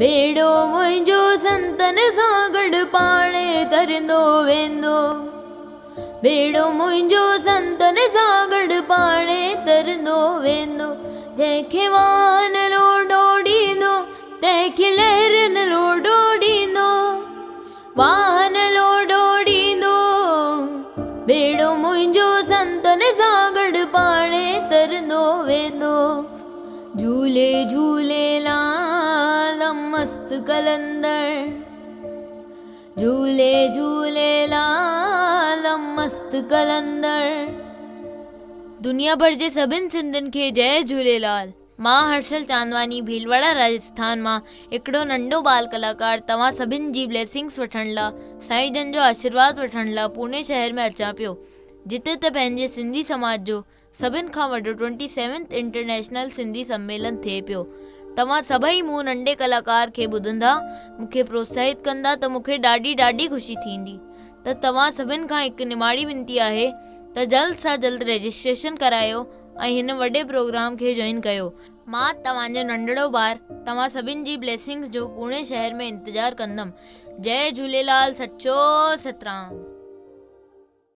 बेड़ो मुंहिंजो संतन सां गॾु पाणे तरंदो वेंदो। बेड़ो मुंहिंजो संतन सां गॾु पाणे तरंदो वेंदो। जंहिंखे वाहन लोॾो ॾींदो तंहिंखे लहरनि लोॾो ॾींदो। वाहन लोॾो ॾींदो बेड़ो मुंहिंजो संतन सां गॾु पाणे तरंदो वेंदो। झूले झूलेलाल मस्त कलंदर, झूले झूलेलाल मस्त कलंदर। दुनिया भर जे सभिनि सिंधियुनि खे जय झूलेलाल। मां हर्षल चांदवानी भीलवाड़ा राजस्थान मां हिकिड़ो नंढो बाल कलाकार तव्हां सभिनि जी ब्लेसिंग्स वठण लाइ, साईं जन जो आशीर्वाद वठण लाइ पुणे शहर में अचां पियो, जिते त पंहिंजे सिंधी समाज जो सभिनि खां वॾो 27th इंटरनेशनल सिंधी सम्मेलन थिए पियो। तव्हां सभई मूं नंढे कलाकार खे ॿुधंदा, मूंखे प्रोत्साहित कंदा त मूंखे ॾाढी ख़ुशी थींदी। त तव्हां सभिनि खां हिकु निमाड़ी विनती आहे त जल्द सां जल्द रजिस्ट्रेशन करायो ऐं हिन वॾे प्रोग्राम खे जॉइन कयो। मां तव्हांजो नंढड़ो ॿार तव्हां सभिनि जी ब्लेसिंग्स जो पुणे शहर में इंतज़ारु कंदमि। जय झूलेलाल, सचो सतराम।